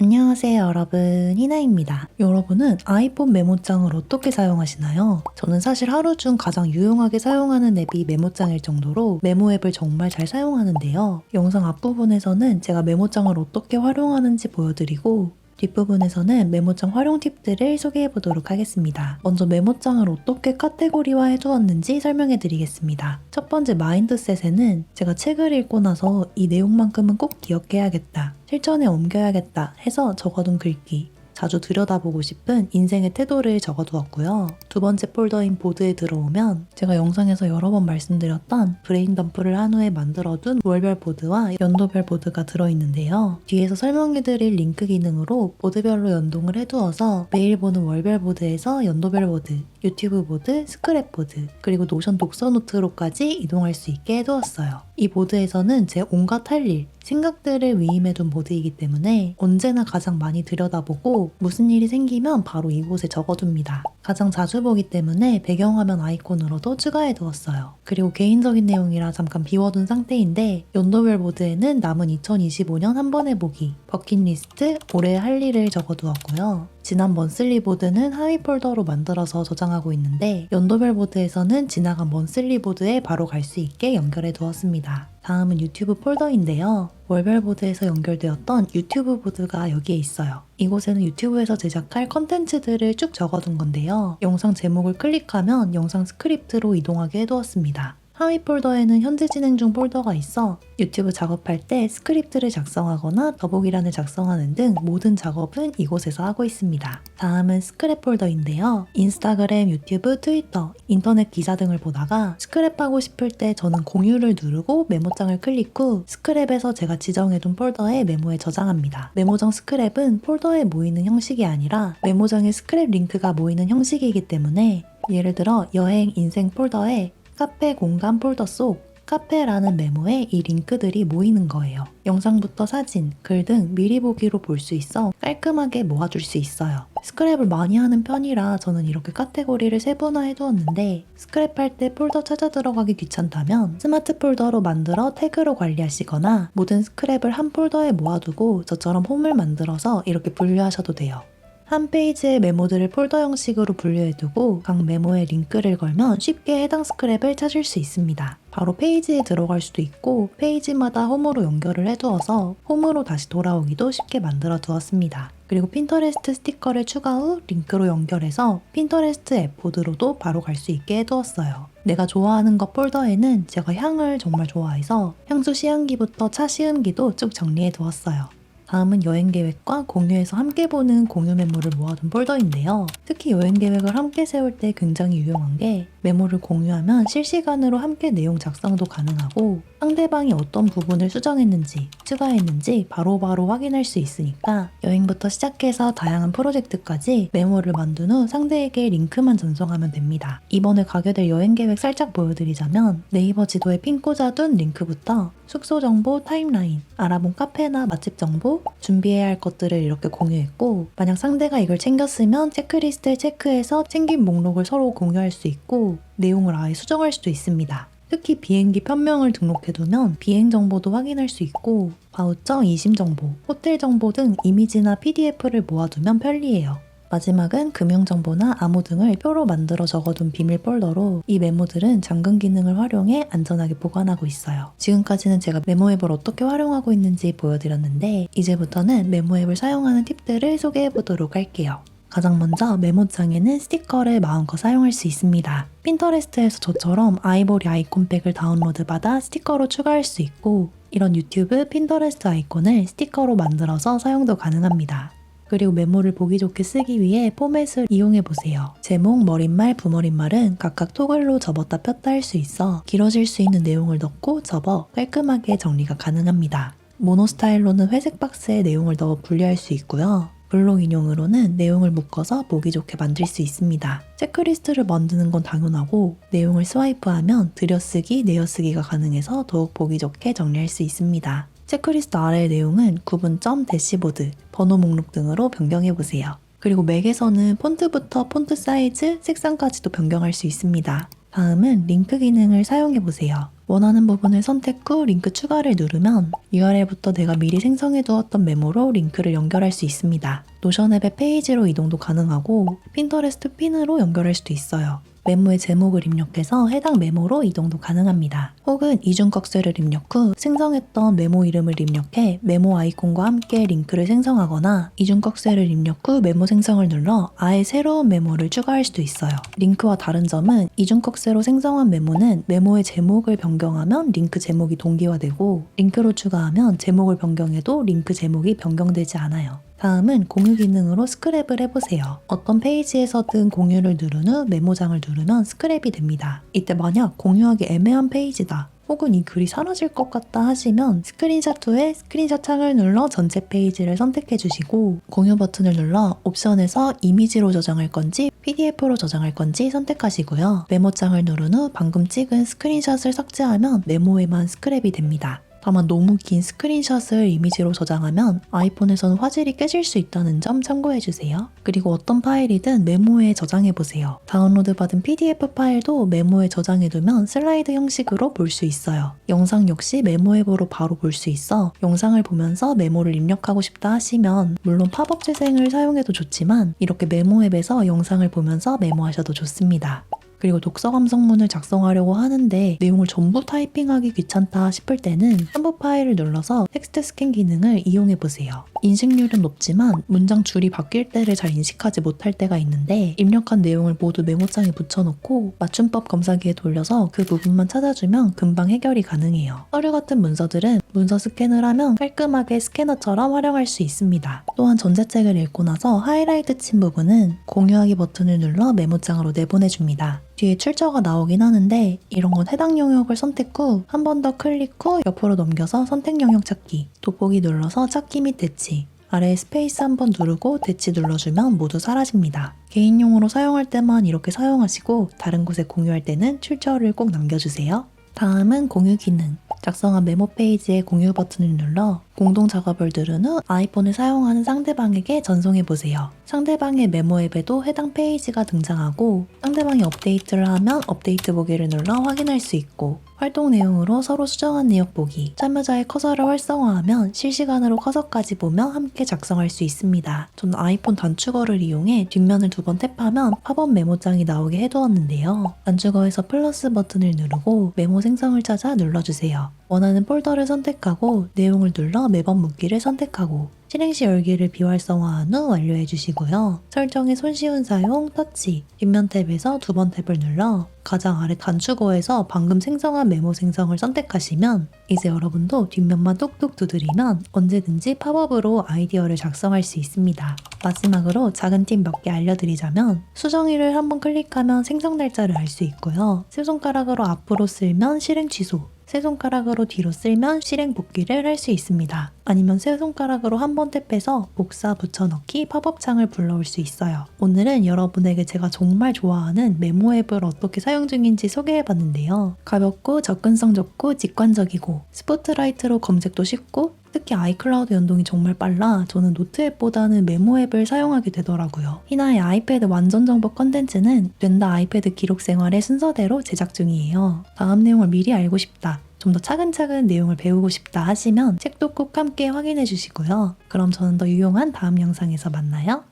안녕하세요 여러분, 희나입니다. 여러분은 아이폰 메모장을 어떻게 사용하시나요? 저는 사실 하루 중 가장 유용하게 사용하는 앱이 메모장일 정도로 메모 앱을 정말 잘 사용하는데요. 영상 앞부분에서는 제가 메모장을 어떻게 활용하는지 보여드리고 뒷부분에서는 메모장 활용 팁들을 소개해 보도록 하겠습니다. 먼저 메모장을 어떻게 카테고리화 해두었는지 설명해 드리겠습니다. 첫 번째 마인드셋에는 제가 책을 읽고 나서 이 내용만큼은 꼭 기억해야겠다, 실천에 옮겨야겠다 해서 적어둔 글귀, 자주 들여다보고 싶은 인생의 태도를 적어두었고요. 두 번째 폴더인 보드에 들어오면 제가 영상에서 여러 번 말씀드렸던 브레인 덤프를 한 후에 만들어둔 월별 보드와 연도별 보드가 들어있는데요. 뒤에서 설명해드릴 링크 기능으로 보드별로 연동을 해두어서 매일 보는 월별 보드에서 연도별 보드, 유튜브 보드, 스크랩 보드, 그리고 노션 독서 노트로까지 이동할 수 있게 해두었어요. 이 보드에서는 제 온갖 할 일, 생각들을 위임해둔 보드이기 때문에 언제나 가장 많이 들여다보고 무슨 일이 생기면 바로 이곳에 적어둡니다. 가장 자주 보기 때문에 배경화면 아이콘으로도 추가해두었어요. 그리고 개인적인 내용이라 잠깐 비워둔 상태인데 연도별 보드에는 남은 2025년 한 번에 보기, 버킷리스트, 올해 할 일을 적어두었고요. 지난 먼슬리 보드는 하위 폴더로 만들어서 저장하고 있는데 연도별 보드에서는 지나간 먼슬리 보드에 바로 갈 수 있게 연결해 두었습니다. 다음은 유튜브 폴더인데요. 월별 보드에서 연결되었던 유튜브 보드가 여기에 있어요. 이곳에는 유튜브에서 제작할 컨텐츠들을 쭉 적어둔 건데요. 영상 제목을 클릭하면 영상 스크립트로 이동하게 해두었습니다. 하위 폴더에는 현재 진행 중 폴더가 있어 유튜브 작업할 때 스크립트를 작성하거나 더보기란을 작성하는 등 모든 작업은 이곳에서 하고 있습니다. 다음은 스크랩 폴더인데요. 인스타그램, 유튜브, 트위터, 인터넷 기사 등을 보다가 스크랩하고 싶을 때 저는 공유를 누르고 메모장을 클릭 후 스크랩에서 제가 지정해둔 폴더에 메모에 저장합니다. 메모장 스크랩은 폴더에 모이는 형식이 아니라 메모장에 스크랩 링크가 모이는 형식이기 때문에 예를 들어 여행, 인생 폴더에 카페 공간 폴더 속 카페라는 메모에 이 링크들이 모이는 거예요. 영상부터 사진, 글 등 미리 보기로 볼 수 있어 깔끔하게 모아줄 수 있어요. 스크랩을 많이 하는 편이라 저는 이렇게 카테고리를 세분화해 두었는데 스크랩할 때 폴더 찾아 들어가기 귀찮다면 스마트 폴더로 만들어 태그로 관리하시거나 모든 스크랩을 한 폴더에 모아두고 저처럼 홈을 만들어서 이렇게 분류하셔도 돼요. 한 페이지의 메모들을 폴더 형식으로 분류해두고 각 메모에 링크를 걸면 쉽게 해당 스크랩을 찾을 수 있습니다. 바로 페이지에 들어갈 수도 있고 페이지마다 홈으로 연결을 해두어서 홈으로 다시 돌아오기도 쉽게 만들어 두었습니다. 그리고 핀터레스트 스티커를 추가 후 링크로 연결해서 핀터레스트 앱 보드로도 바로 갈 수 있게 해두었어요. 내가 좋아하는 것 폴더에는 제가 향을 정말 좋아해서 향수 시향기부터 차 시음기도 쭉 정리해 두었어요. 다음은 여행 계획과 공유해서 함께 보는 공유 메모를 모아둔 폴더인데요. 특히 여행 계획을 함께 세울 때 굉장히 유용한 게 메모를 공유하면 실시간으로 함께 내용 작성도 가능하고 상대방이 어떤 부분을 수정했는지, 추가했는지 바로바로 확인할 수 있으니까 여행부터 시작해서 다양한 프로젝트까지 메모를 만든 후 상대에게 링크만 전송하면 됩니다. 이번에 가게 될 여행 계획 살짝 보여드리자면 네이버 지도에 핀 꽂아둔 링크부터 숙소 정보, 타임라인, 알아본 카페나 맛집 정보, 준비해야 할 것들을 이렇게 공유했고 만약 상대가 이걸 챙겼으면 체크리스트를 체크해서 챙긴 목록을 서로 공유할 수 있고 내용을 아예 수정할 수도 있습니다. 특히 비행기 편명을 등록해두면 비행 정보도 확인할 수 있고 바우처, 이심 정보, 호텔 정보 등 이미지나 PDF를 모아두면 편리해요. 마지막은 금융정보나 암호 등을 표로 만들어 적어둔 비밀 폴더로 이 메모들은 잠금 기능을 활용해 안전하게 보관하고 있어요. 지금까지는 제가 메모 앱을 어떻게 활용하고 있는지 보여드렸는데 이제부터는 메모 앱을 사용하는 팁들을 소개해보도록 할게요. 가장 먼저 메모장에는 스티커를 마음껏 사용할 수 있습니다. 핀터레스트에서 저처럼 아이보리 아이콘팩을 다운로드 받아 스티커로 추가할 수 있고 이런 유튜브, 핀터레스트 아이콘을 스티커로 만들어서 사용도 가능합니다. 그리고 메모를 보기 좋게 쓰기 위해 포맷을 이용해보세요. 제목, 머릿말, 부머릿말은 각각 토글로 접었다 폈다 할 수 있어 길어질 수 있는 내용을 넣고 접어 깔끔하게 정리가 가능합니다. 모노 스타일로는 회색 박스에 내용을 넣어 분리할 수 있고요. 블록 인용으로는 내용을 묶어서 보기 좋게 만들 수 있습니다. 체크리스트를 만드는 건 당연하고 내용을 스와이프하면 들여쓰기, 내어쓰기가 가능해서 더욱 보기 좋게 정리할 수 있습니다. 체크리스트 아래의 내용은 구분점, 대시보드, 번호 목록 등으로 변경해보세요. 그리고 맥에서는 폰트부터 폰트 사이즈, 색상까지도 변경할 수 있습니다. 다음은 링크 기능을 사용해보세요. 원하는 부분을 선택 후 링크 추가를 누르면 URL부터 내가 미리 생성해두었던 메모로 링크를 연결할 수 있습니다. 노션 앱의 페이지로 이동도 가능하고 핀터레스트 핀으로 연결할 수도 있어요. 메모의 제목을 입력해서 해당 메모로 이동도 가능합니다. 혹은 이중꺽쇠를 입력 후 생성했던 메모 이름을 입력해 메모 아이콘과 함께 링크를 생성하거나 이중꺽쇠를 입력 후 메모 생성을 눌러 아예 새로운 메모를 추가할 수도 있어요. 링크와 다른 점은 이중꺽쇠로 생성한 메모는 메모의 제목을 변경하면 링크 제목이 동기화되고 링크로 추가하면 제목을 변경해도 링크 제목이 변경되지 않아요. 다음은 공유 기능으로 스크랩을 해보세요. 어떤 페이지에서든 공유를 누른 후 메모장을 누르면 스크랩이 됩니다. 이때 만약 공유하기 애매한 페이지다 혹은 이 글이 사라질 것 같다 하시면 스크린샷 후에 스크린샷 창을 눌러 전체 페이지를 선택해 주시고 공유 버튼을 눌러 옵션에서 이미지로 저장할 건지 PDF로 저장할 건지 선택하시고요. 메모장을 누른 후 방금 찍은 스크린샷을 삭제하면 메모에만 스크랩이 됩니다. 다만 너무 긴 스크린샷을 이미지로 저장하면 아이폰에서는 화질이 깨질 수 있다는 점 참고해주세요. 그리고 어떤 파일이든 메모에 저장해보세요. 다운로드 받은 PDF 파일도 메모에 저장해두면 슬라이드 형식으로 볼 수 있어요. 영상 역시 메모 앱으로 바로 볼 수 있어 영상을 보면서 메모를 입력하고 싶다 하시면 물론 팝업 재생을 사용해도 좋지만 이렇게 메모 앱에서 영상을 보면서 메모하셔도 좋습니다. 그리고 독서 감성문을 작성하려고 하는데 내용을 전부 타이핑하기 귀찮다 싶을 때는 첨부 파일을 눌러서 텍스트 스캔 기능을 이용해보세요. 인식률은 높지만 문장 줄이 바뀔 때를 잘 인식하지 못할 때가 있는데 입력한 내용을 모두 메모장에 붙여놓고 맞춤법 검사기에 돌려서 그 부분만 찾아주면 금방 해결이 가능해요. 서류 같은 문서들은 문서 스캔을 하면 깔끔하게 스캐너처럼 활용할 수 있습니다. 또한 전자책을 읽고 나서 하이라이트 친 부분은 공유하기 버튼을 눌러 메모장으로 내보내줍니다. 뒤에 출처가 나오긴 하는데 이런 건 해당 영역을 선택 후 한 번 더 클릭 후 옆으로 넘겨서 선택 영역 찾기, 돋보기 눌러서 찾기 및 대치, 아래에 스페이스 한 번 누르고 대치 눌러주면 모두 사라집니다. 개인용으로 사용할 때만 이렇게 사용하시고 다른 곳에 공유할 때는 출처를 꼭 남겨주세요. 다음은 공유 기능. 작성한 메모 페이지에 공유 버튼을 눌러 공동 작업을 누른 후 아이폰을 사용하는 상대방에게 전송해보세요. 상대방의 메모 앱에도 해당 페이지가 등장하고 상대방이 업데이트를 하면 업데이트 보기를 눌러 확인할 수 있고 활동 내용으로 서로 수정한 내용 보기, 참여자의 커서를 활성화하면 실시간으로 커서까지 보며 함께 작성할 수 있습니다. 저는 아이폰 단축어를 이용해 뒷면을 2번 탭하면 팝업 메모장이 나오게 해두었는데요. 단축어에서 플러스 버튼을 누르고 메모 생성을 찾아 눌러주세요. 원하는 폴더를 선택하고 내용을 눌러 매번 묻기를 선택하고 실행 시 열기를 비활성화한 후 완료해 주시고요. 설정에 손쉬운 사용, 터치, 뒷면 탭에서 2번 탭을 눌러 가장 아래 단축어에서 방금 생성한 메모 생성을 선택하시면 이제 여러분도 뒷면만 뚝뚝 두드리면 언제든지 팝업으로 아이디어를 작성할 수 있습니다. 마지막으로 작은 팁 몇 개 알려드리자면 수정일을 한번 클릭하면 생성 날짜를 알 수 있고요. 세 손가락으로 앞으로 쓸면 실행 취소, 세 손가락으로 뒤로 쓸면 실행 복귀를 할 수 있습니다. 아니면 세 손가락으로 한 번 탭해서 복사 붙여넣기 팝업 창을 불러올 수 있어요. 오늘은 여러분에게 제가 정말 좋아하는 메모 앱을 어떻게 사용 중인지 소개해봤는데요. 가볍고 접근성 좋고 직관적이고 스포트라이트로 검색도 쉽고 특히 아이클라우드 연동이 정말 빨라 저는 노트 앱보다는 메모 앱을 사용하게 되더라고요. 희나의 아이패드 완전 정보 컨텐츠는 된다 아이패드 기록 생활의 순서대로 제작 중이에요. 다음 내용을 미리 알고 싶다, 좀 더 차근차근 내용을 배우고 싶다 하시면 책도 꼭 함께 확인해 주시고요. 그럼 저는 더 유용한 다음 영상에서 만나요.